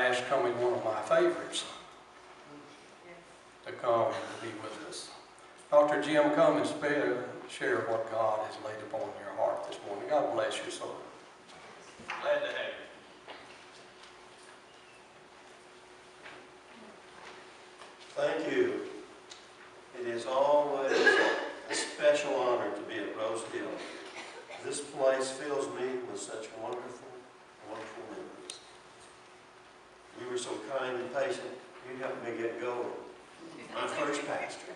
last coming one of my favorites to come and be with us. Dr. Jim, come and share what God has laid upon your heart this morning. God bless you, sir. Glad to have you. Thank you. It is always a special honor to be at Rose Hill. This place fills me with such wonderful, wonderful memories. You were so kind and patient. You helped me get going. My first pastor.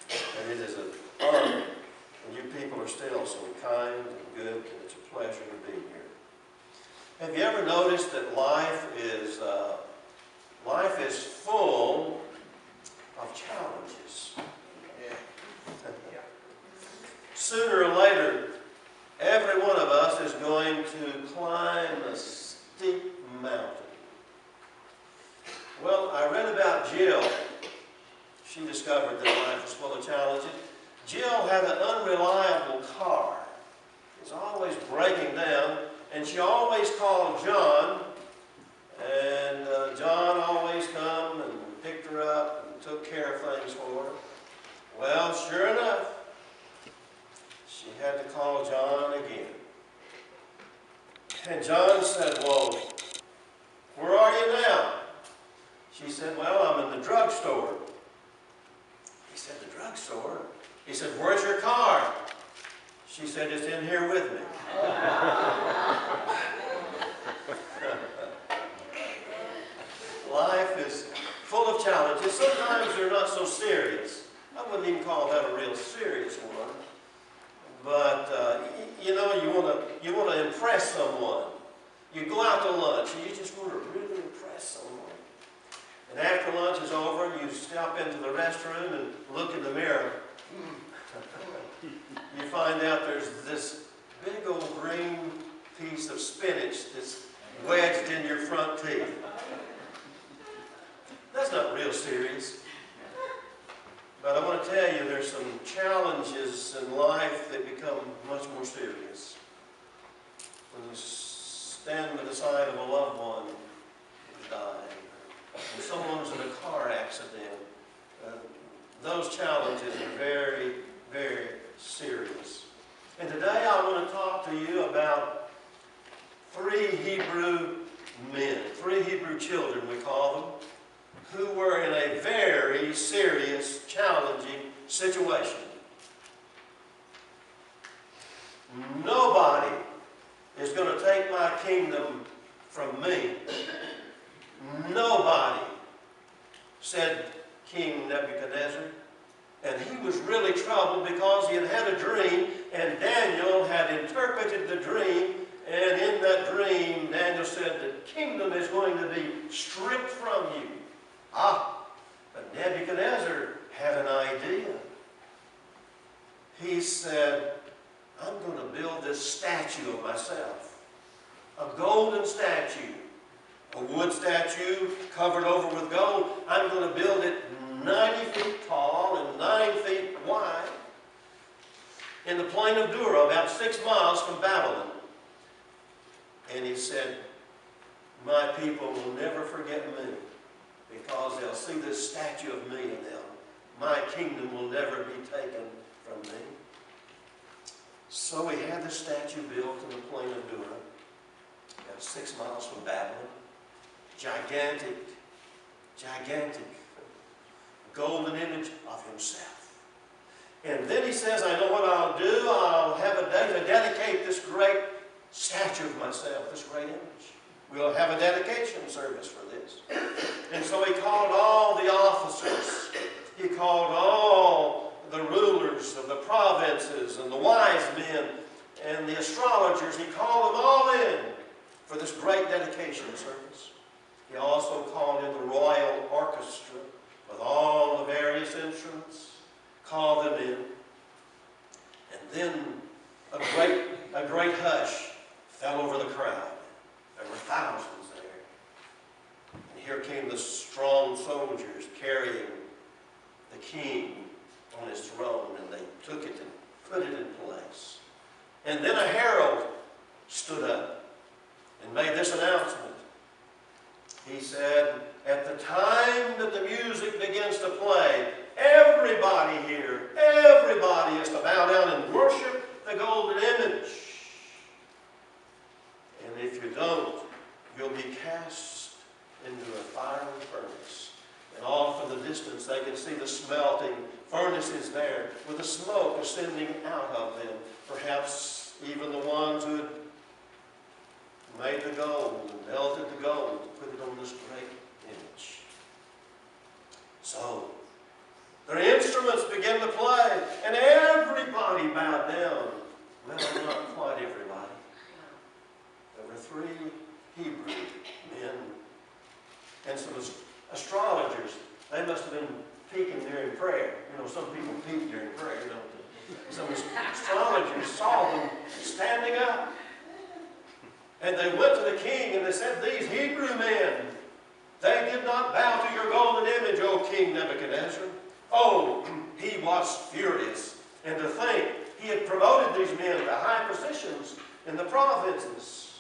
And it is an honor. And you people are still so kind and good, and it's a pleasure to be here. Have you ever noticed that life is full of challenges? Sooner or later, every one of us is going to climb a steep mountain. Well, I read about Jill. She discovered that life was full of challenges. Jill had an unreliable car. It was always breaking down, and she always called John, and John always come and picked her up and took care of things for her. Well, sure enough, she had to call John again. And John said, "Well, where are you now?" She said, "Well, I'm in the drugstore." He said, "The drugstore?" He said, "Where's your car?" She said, "It's in here with me." Life is full of challenges. Sometimes they're not so serious. I wouldn't even call that a real serious one. But, you want to impress someone. You go out to lunch and you just want to really impress someone. And after lunch is over, you stop into the restroom and look in the mirror. You find out there's this big old green piece of spinach that's wedged in your front teeth. That's not real serious. But I want to tell you, there's some challenges in life that become much more serious. When you stand by the side of a loved one who's died, when someone's in a car accident, those challenges are very, very serious. And today I want to talk to you about 3 Hebrew men, 3 Hebrew children we call them, who were in a very serious, challenging situation. Nobody is going to take my kingdom from me. Nobody, said King Nebuchadnezzar. And he was really troubled because he had had a dream, and Daniel had interpreted the dream, and in that dream, Daniel said, the kingdom is going to be stripped from you. But Nebuchadnezzar had an idea. He said, I'm going to build this statue of myself, a golden statue, a wood statue covered over with gold. I'm going to build it 90 feet tall and 9 feet wide in the plain of Dura, about 6 miles from Babylon. And he said, my people will never forget me because they'll see this statue of me in them. My kingdom will never be taken from me. So he had the statue built in the plain of Dura, about 6 miles from Babylon. Gigantic, gigantic golden image of himself. And then he says, I know what I'll do. I'll have a day to dedicate this great statue of myself, this great image. We'll have a dedication service for this. And so he called all the officers. He called all the rulers of the provinces and the wise men and the astrologers. He called them all in for this great dedication service. He also called in the royal orchestra with all the various instruments, called them in. And then a great hush fell over the crowd. There were thousands there. And here came the strong soldiers carrying the king on his throne, and they took it and put it in place. And then a herald stood up and made this announcement. He said, at the time that the music begins to play, everybody here, everybody is to bow down and worship the golden image. And if you don't, you'll be cast into a fiery furnace. And off in the distance, they can see the smelting furnaces there with the smoke ascending out of them. Perhaps even the ones who had made the gold and melted the gold to put it on this great image. So, their instruments began to play, and everybody bowed down. Well, not quite everybody. There were 3 Hebrew men and some astrologers. They must have been peeking during prayer. You know, some people peek during prayer, don't they? Some astrologers saw them standing up. And they went to the king and they said, these Hebrew men, they did not bow to your golden image, O King Nebuchadnezzar. Oh, he was furious. And to think he had promoted these men to high positions in the provinces.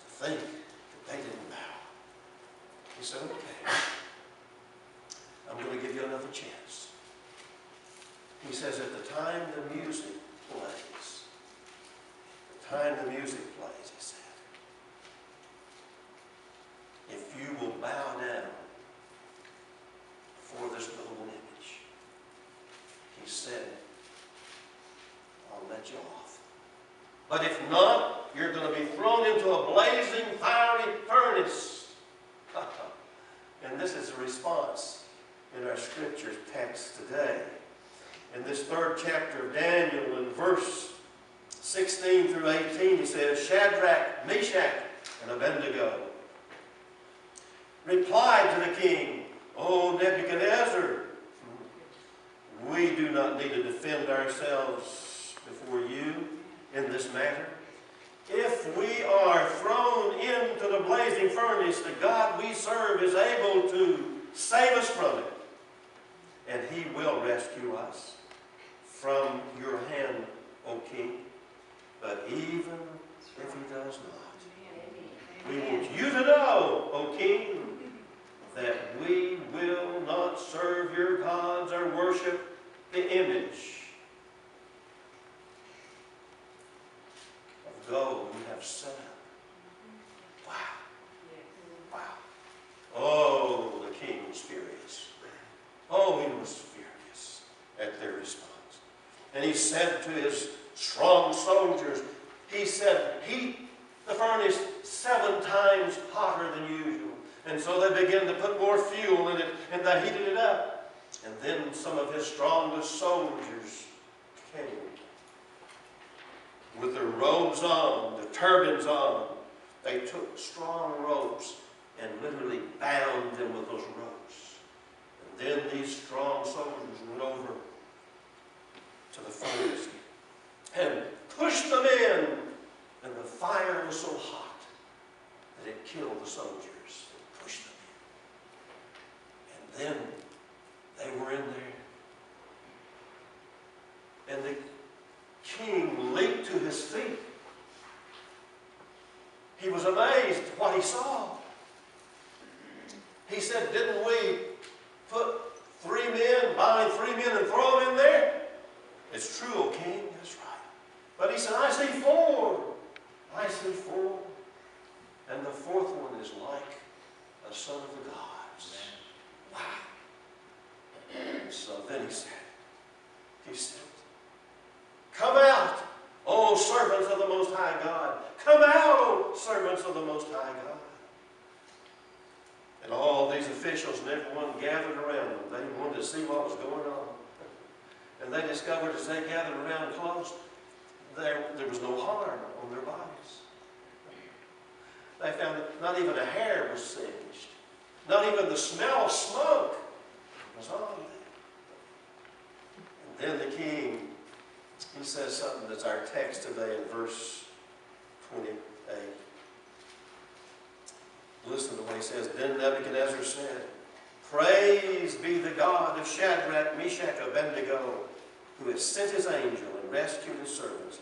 To think that they didn't bow. He said, okay, I'm going to give you another chance. He says, at the time the music plays, he said, if you will bow down before this golden image, he said, I'll let you off. But if not, you're going to be thrown into a blazing, fiery furnace. And this is a response in our scripture text today. In this 3rd chapter of Daniel, in verse 16 through 18, he says, Shadrach, Meshach, and Abednego replied to the king, O Nebuchadnezzar, we do not need to defend ourselves before you in this matter. If we are thrown into the blazing furnace, the God we serve is able to save us from it, and he will rescue us from your hand, O king. But even if he does not, we want you to know, O king, that we will not serve your gods or worship the image of gold you have set up. Wow. Wow. Oh, the king was furious. Oh, he was furious at their response. And he said to his strong soldiers, he said, heat the furnace 7 times hotter than usual. And so they began to put more fuel in it, and they heated it up. And then some of his strongest soldiers came with their robes on, the turbans on. They took strong ropes and literally bound them with those ropes. And then these strong soldiers went over to the furnace and pushed them in. And the fire was so hot that it killed the soldiers. It pushed them in. And then they were in there. And the king leaped to his feet. He was amazed at what he saw. He said, didn't we put 3 men, bind 3 men and throw them in there? It's true, O king, that's right. But he said, I see 4. I see 4. And the 4th one is like a son of the gods. Wow. So then he said, come out, O servants of the Most High God. Come out, O servants of the Most High God. And all these officials and everyone gathered around them. They wanted to see what was going on. And they discovered as they gathered around close, there was no harm on their bodies. They found that not even a hair was singed. Not even the smell of smoke was on them. And then the king, he says something that's our text today in verse 28. Listen to what he says. Then Nebuchadnezzar said, praise be the God of Shadrach, Meshach, Abednego, who has sent his angel and rescued his servants.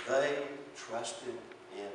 They trusted in